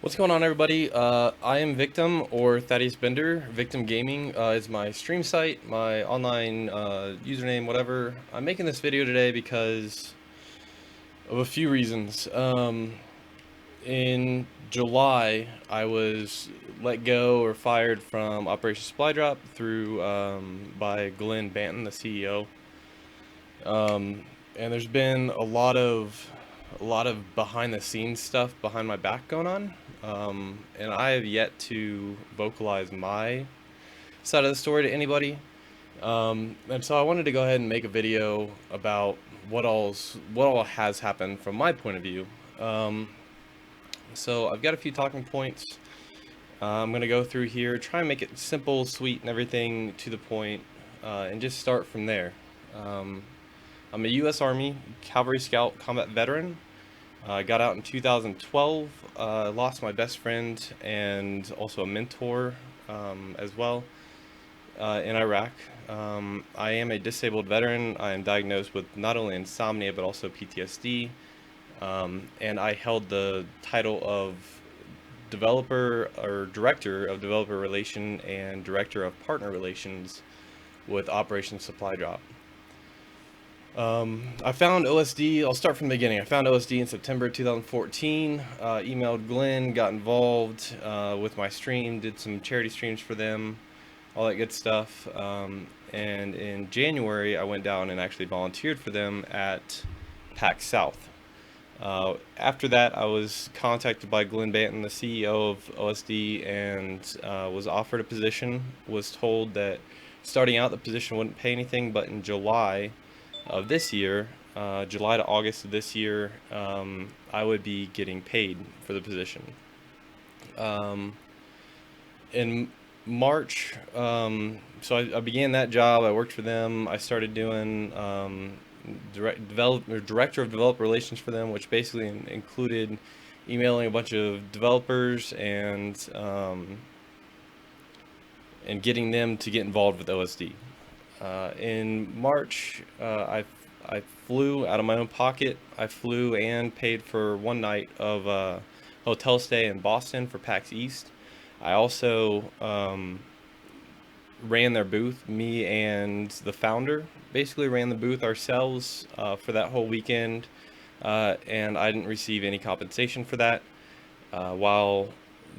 What's going on, everybody? I am Victim, or Thaddeus Bender. Victim Gaming is my stream site, my online username, whatever. I'm making this video today because of a few reasons. In July, I was let go or fired from Operation Supply Drop through by Glenn Banton, the CEO. And there's been a lot of behind the scenes stuff behind my back going on. And I have yet to vocalize my side of the story to anybody. And so I wanted to go ahead and make a video about what all has happened from my point of view. So I've got a few talking points. I'm gonna go through here, try and make it simple, sweet, and everything to the point, and just start from there. Um, I'm a U.S. Army Cavalry Scout combat veteran. I got out in 2012, lost my best friend and also a mentor as well in Iraq. I am a disabled veteran. I am diagnosed with not only insomnia but also PTSD. And I held the title of developer or director of developer relation and director of partner relations with Operation Supply Drop. I found OSD. I'll start from the beginning. I found OSD in September 2014. Emailed Glenn, got involved with my stream, did some charity streams for them, all that good stuff. And in January, I went down and actually volunteered for them at PAC South. After that, I was contacted by Glenn Banton, the CEO of OSD, and was offered a position. Was told that starting out, the position wouldn't pay anything, but in July of this year, July to August of this year, I would be getting paid for the position. In March, so I began that job. I worked for them. I started doing director of developer relations for them, which basically included emailing a bunch of developers and getting them to get involved with OSD. In March, I flew out of my own pocket. I flew and paid for one night of hotel stay in Boston for PAX East. I also ran their booth. Me and the founder basically ran the booth ourselves for that whole weekend, and I didn't receive any compensation for that. While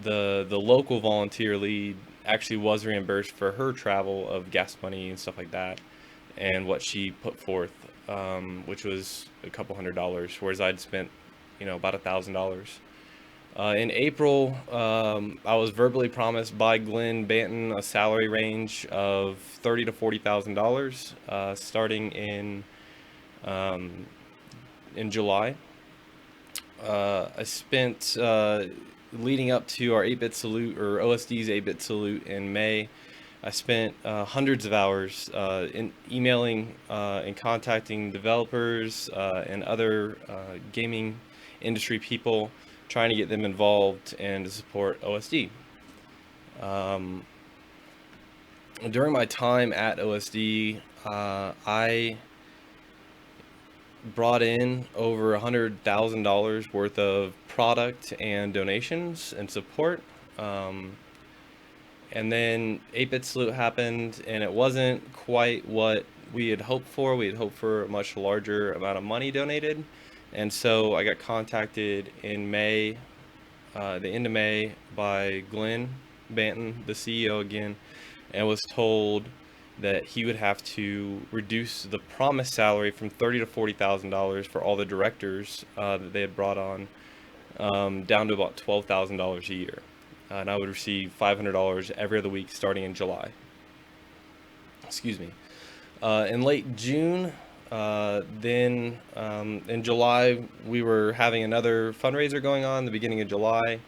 the local volunteer lead actually was reimbursed for her travel of gas money and stuff like that, and what she put forth, which was a couple $100, whereas I'd spent, about $1,000. In April, I was verbally promised by Glenn Banton a salary range of $30,000 to $40,000, starting in July. I spent leading up to our 8-bit salute, or OSD's 8-bit salute in May. I spent hundreds of hours in emailing and contacting developers and other gaming industry people, trying to get them involved and to support OSD. During my time at OSD, I brought in over $100,000 worth of product and donations and support. And then 8-bit salute happened, and it wasn't quite what we had hoped for. We had hoped for a much larger amount of money donated. And so I got contacted in May, the end of May, by Glenn Banton, the CEO again, and was told that he would have to reduce the promised salary from $30,000 to $40,000 for all the directors that they had brought on, down to about $12,000 a year. And I would receive $500 every other week starting in July. Excuse me. In late June, then in July, we were having another fundraiser going on the beginning of July.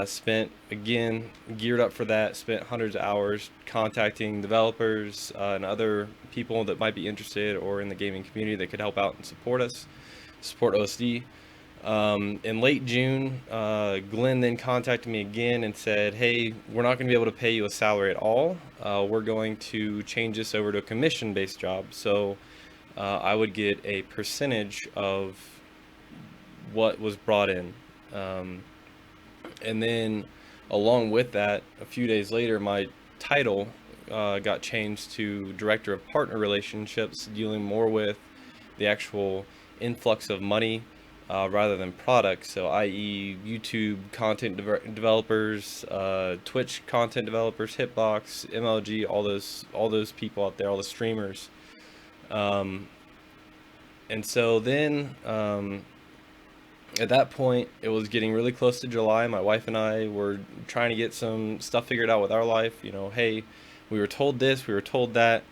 Spent, again, geared up for that, spent hundreds of hours contacting developers and other people that might be interested or in the gaming community that could help out and support us, support OSD. In late June, Glenn then contacted me again and said, hey, we're not going to be able to pay you a salary at all. We're going to change this over to a commission-based job. So I would get a percentage of what was brought in. And then along with that, a few days later, my title got changed to Director of Partner Relationships, dealing more with the actual influx of money rather than products. So, i.e., YouTube content developers, Twitch content developers, Hitbox, MLG, all those people out there, all the streamers. Um, and so then at that point, it was getting really close to July. My wife and I were trying to get some stuff figured out with our life. Hey, we were told this, we were told that.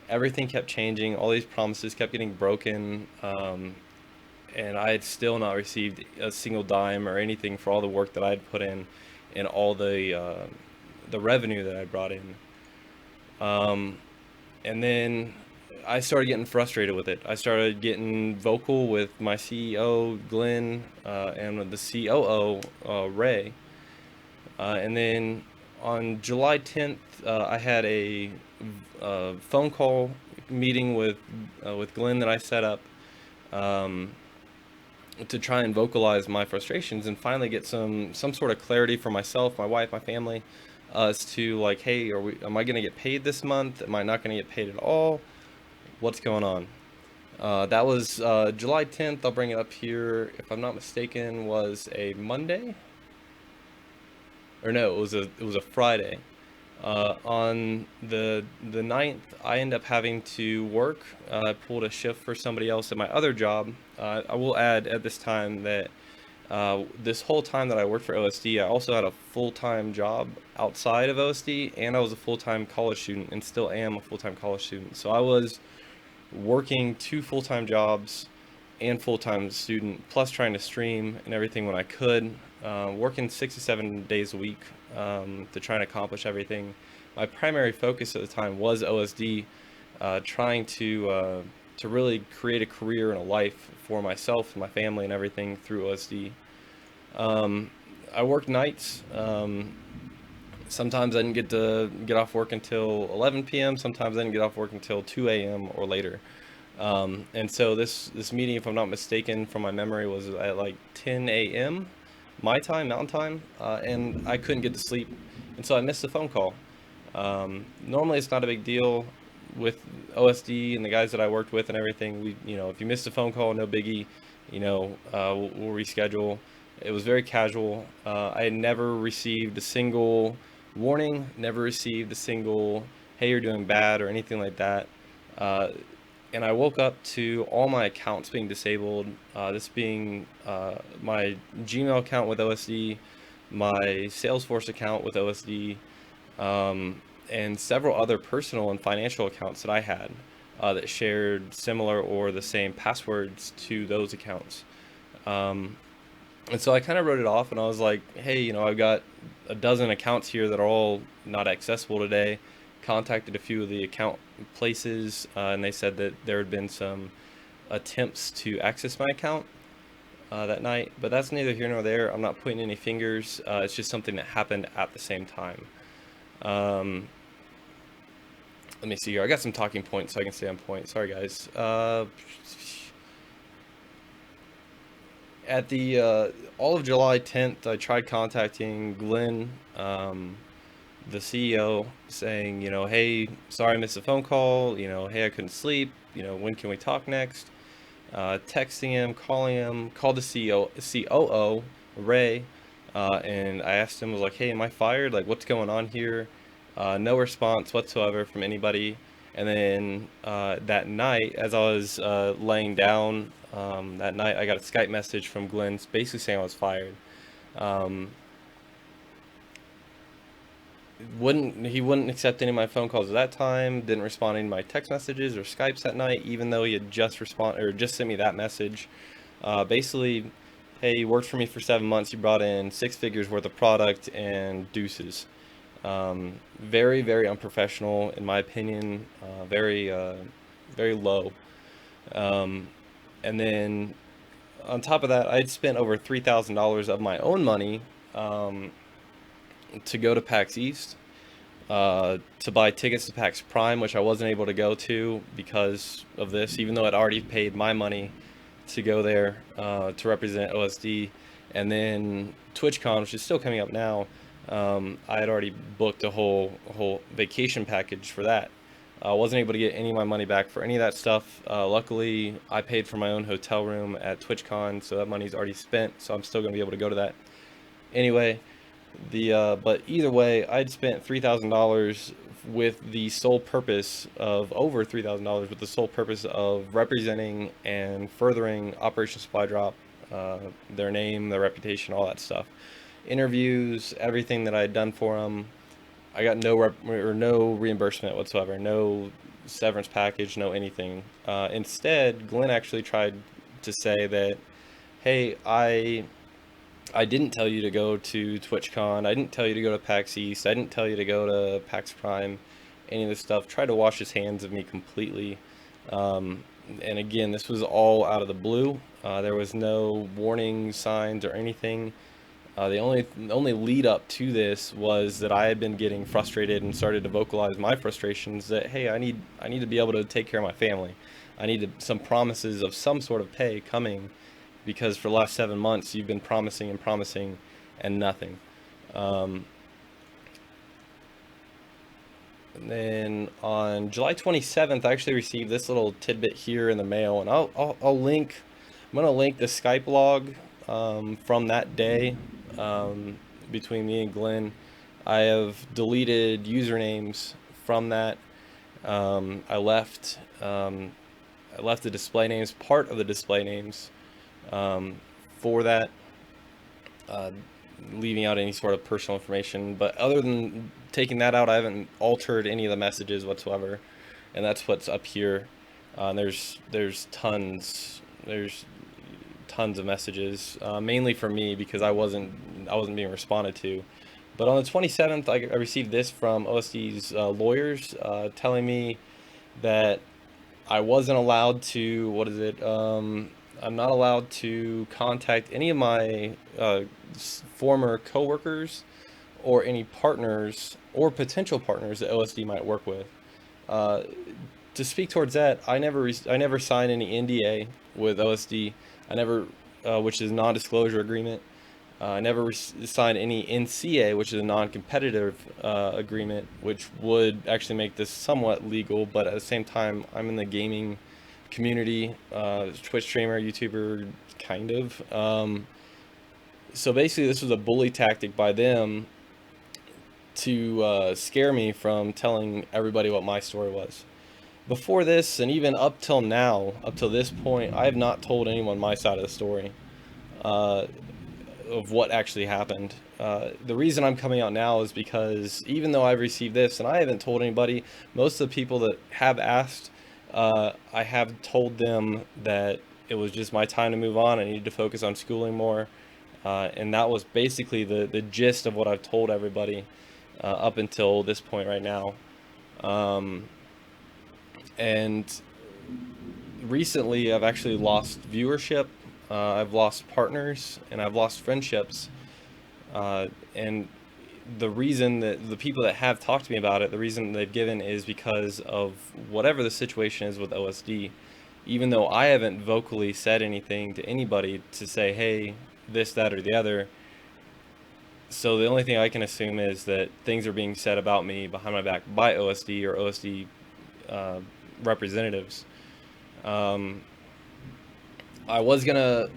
Everything kept changing. All these promises kept getting broken. And I had still not received a single dime or anything for all the work that I had put in and all the revenue that I brought in. Um, and then I started getting frustrated with it. I started getting vocal with my CEO, Glenn, and with the COO, Ray. And then on July 10th, I had a phone call meeting with Glenn that I set up um, to try and vocalize my frustrations and finally get some sort of clarity for myself, my wife, my family, as to like, hey, am I going to get paid this month? Am I not going to get paid at all? What's going on? That was July 10th. I'll bring it up here. If I'm not mistaken, was a Monday, or no, it was a Friday. On the 9th, I end up having to work. I pulled a shift for somebody else at my other job. I will add at this time that this whole time that I worked for OSD, I also had a full-time job outside of OSD, and I was a full-time college student, and still am a full-time college student. So I was working two full-time jobs and full-time student, plus trying to stream and everything when I could, working 6 to 7 days a week to try and accomplish everything. My primary focus at the time was OSD, trying to really create a career and a life for myself and my family and everything through OSD. I worked nights. Sometimes I didn't get to get off work until 11 p.m. Sometimes I didn't get off work until 2 a.m. or later. And so this meeting, if I'm not mistaken, from my memory, was at like 10 a.m. my time, Mountain Time, and I couldn't get to sleep, and so I missed the phone call. Normally, it's not a big deal with OSD and the guys that I worked with and everything. If you missed a phone call, no biggie. We'll reschedule. It was very casual. I had never received a single warning, never received a single, hey, you're doing bad or anything like that. Uh, and I woke up to all my accounts being disabled. This being my Gmail account with OSD, my Salesforce account with OSD, and several other personal and financial accounts that I had that shared similar or the same passwords to those accounts. Um, and so I kind of wrote it off, and I was like, hey, I've got a dozen accounts here that are all not accessible today. Contacted a few of the account places, and they said that there had been some attempts to access my account that night, but that's neither here nor there. I'm not pointing any fingers. It's just something that happened at the same time. Um, Let me see here. I got some talking points so I can stay on point. Sorry, guys. At the all of July 10th, I tried contacting Glenn, the CEO, saying, hey, sorry I missed a phone call. Hey, I couldn't sleep. When can we talk next? Texting him, calling him, called the COO, Ray, and I asked him, was like, hey, am I fired? Like, what's going on here? No response whatsoever from anybody. And then that night, as I was laying down that night, I got a Skype message from Glenn basically saying I was fired. Um, he wouldn't accept any of my phone calls at that time, didn't respond to any of my text messages or Skypes that night, even though he had just sent me that message. Basically, hey, you worked for me for 7 months, you brought in 6 figures worth of product, and deuces. Very, very unprofessional, in my opinion. Very low. Um, and then on top of that, I'd spent over $3,000 of my own money to go to PAX East, to buy tickets to PAX Prime, which I wasn't able to go to because of this, even though I'd already paid my money to go there to represent OSD. And then TwitchCon, which is still coming up now, I had already booked a whole vacation package for that. I wasn't able to get any of my money back for any of that stuff. Luckily, I paid for my own hotel room at TwitchCon, so that money's already spent. So I'm still gonna be able to go to that. Anyway, but either way, I'd spent $3,000 with the sole purpose of over $3,000 with the sole purpose of representing and furthering Operation Supply Drop, their name, their reputation, all that stuff. Interviews, everything that I had done for them, I got no reimbursement whatsoever, no severance package, no anything. Instead, Glenn actually tried to say that, hey, I didn't tell you to go to TwitchCon. I didn't tell you to go to PAX East. I didn't tell you to go to PAX Prime. Any of this stuff. Tried to wash his hands of me completely. Um, and again, this was all out of the blue. There was no warning signs or anything. The only lead up to this was that I had been getting frustrated and started to vocalize my frustrations that, hey, I need to be able to take care of my family. I need some promises of some sort of pay coming because for the last 7 months you've been promising and promising and nothing. Um, and then on July 27th, I actually received this little tidbit here in the mail, and I'll link. I'm gonna link the Skype log from that day um, between me and Glenn. I have deleted usernames from that. Um, I left um, I left the display names, part of the display names um, for that, uh, leaving out any sort of personal information. But other than taking that out, I haven't altered any of the messages whatsoever, and that's what's up here. There's tons of messages, mainly for me because I wasn't being responded to. But on the 27th, I received this from OSD's lawyers telling me that I wasn't allowed to, what is it? I'm not allowed to contact any of my former coworkers or any partners or potential partners that OSD might work with. Uh, to speak towards that, I never signed any NDA with OSD. I never, which is a non-disclosure agreement. I never signed any NCA, which is a non-competitive agreement, which would actually make this somewhat legal. But at the same time, I'm in the gaming community, Twitch streamer, YouTuber, kind of. So basically, this was a bully tactic by them to scare me from telling everybody what my story was. Before this, and even up till now, up till this point, I have not told anyone my side of the story. Uh, of what actually happened. The reason I'm coming out now is because even though I've received this and I haven't told anybody, most of the people that have asked, I have told them that it was just my time to move on. I needed to focus on schooling more. And that was basically the gist of what I've told everybody up until this point right now. Um, and recently, I've actually lost viewership. I've lost partners and I've lost friendships. And the reason that the people that have talked to me about it, the reason they've given is because of whatever the situation is with OSD. Even though I haven't vocally said anything to anybody to say, hey, this, that, or the other. So the only thing I can assume is that things are being said about me behind my back by OSD or OSD uh, representatives. Um, I was gonna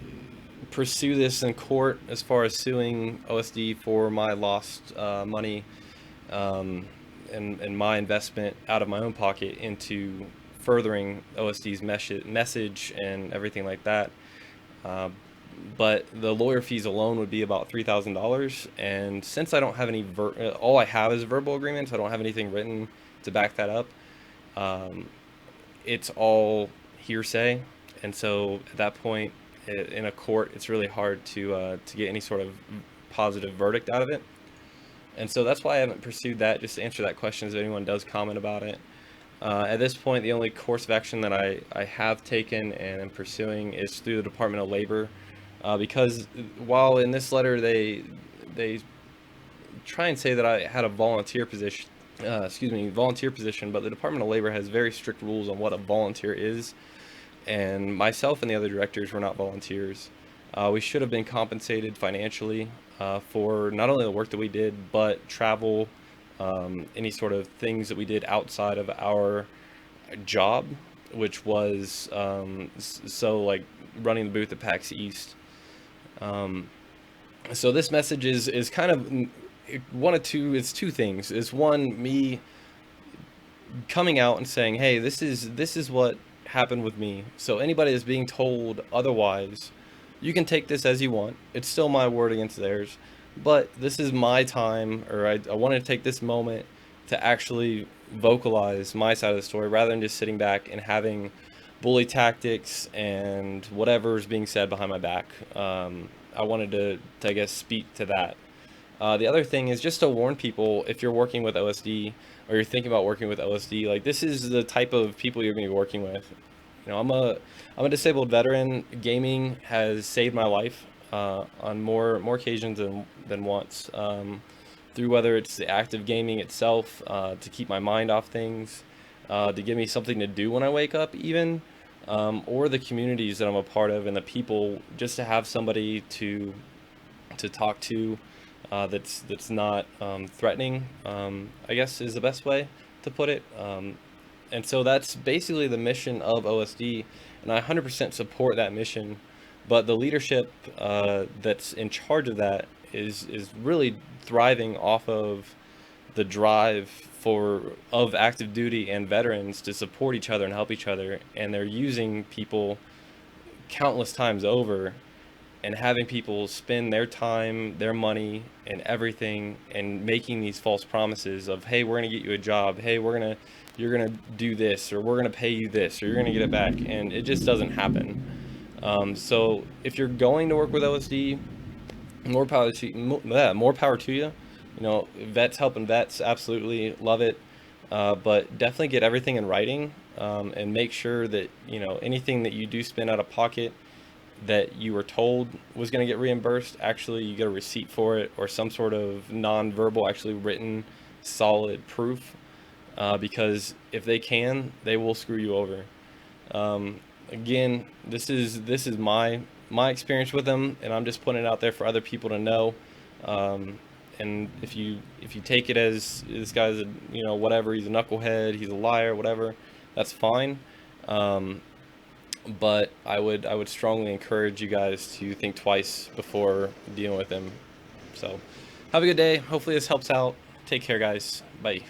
pursue this in court as far as suing OSD for my lost money um, and my investment out of my own pocket into furthering OSD's message and everything like that. Uh, but the lawyer fees alone would be about $3,000. And since I don't have any, all I have is verbal agreements, I don't have anything written to back that up. Um, it's all hearsay, and so at that point in a court, it's really hard to get any sort of positive verdict out of it. And so that's why I haven't pursued that. Just to answer that question, if anyone does comment about it. At this point, the only course of action that I have taken and am pursuing is through the Department of Labor, because while in this letter they try and say that I had a volunteer position, volunteer position, but the Department of Labor has very strict rules on what a volunteer is, and myself and the other directors were not volunteers. We should have been compensated financially for not only the work that we did, but travel, any sort of things that we did outside of our job, which was so like running the booth at PAX East. Um, so this message is kind of one of two. It's two things. It's one, me coming out and saying, hey, this is what happened with me. So anybody that's being told otherwise, you can take this as you want. It's still my word against theirs. But this is my time, or I want to take this moment to actually vocalize my side of the story rather than just sitting back and having bully tactics and whatever's being said behind my back. I wanted to, I guess, speak to that. The other thing is just to warn people, if you're working with OSD or you're thinking about working with OSD, like this is the type of people you're going to be working with. I'm a disabled veteran. Gaming has saved my life on more occasions than once. Through whether it's the act of gaming itself, to keep my mind off things, to give me something to do when I wake up, even, or the communities that I'm a part of and the people, just to have somebody to talk to, that's not threatening, I guess is the best way to put it. And so that's basically the mission of OSD, and I 100% support that mission. But the leadership that's in charge of that is really thriving off of the drive of active duty and veterans to support each other and help each other, and they're using people countless times over and having people spend their time, their money, and everything, and making these false promises of, hey, we're gonna get you a job, hey, you're gonna do this, or we're gonna pay you this, or you're gonna get it back, and it just doesn't happen. So if you're going to work with OSD, more power to yeah, more power to you. Vets helping vets, absolutely love it. But definitely get everything in writing, and make sure that anything that you do spend out of pocket that you were told was going to get reimbursed, actually you get a receipt for it or some sort of non-verbal, actually written, solid proof. Because if they can, they will screw you over. Again, this is my experience with them, and I'm just putting it out there for other people to know. And if you take it as this guy's whatever, he's a knucklehead, he's a liar, whatever, that's fine. But I would strongly encourage you guys to think twice before dealing with him. So have a good day. Hopefully this helps out. Take care, guys. Bye.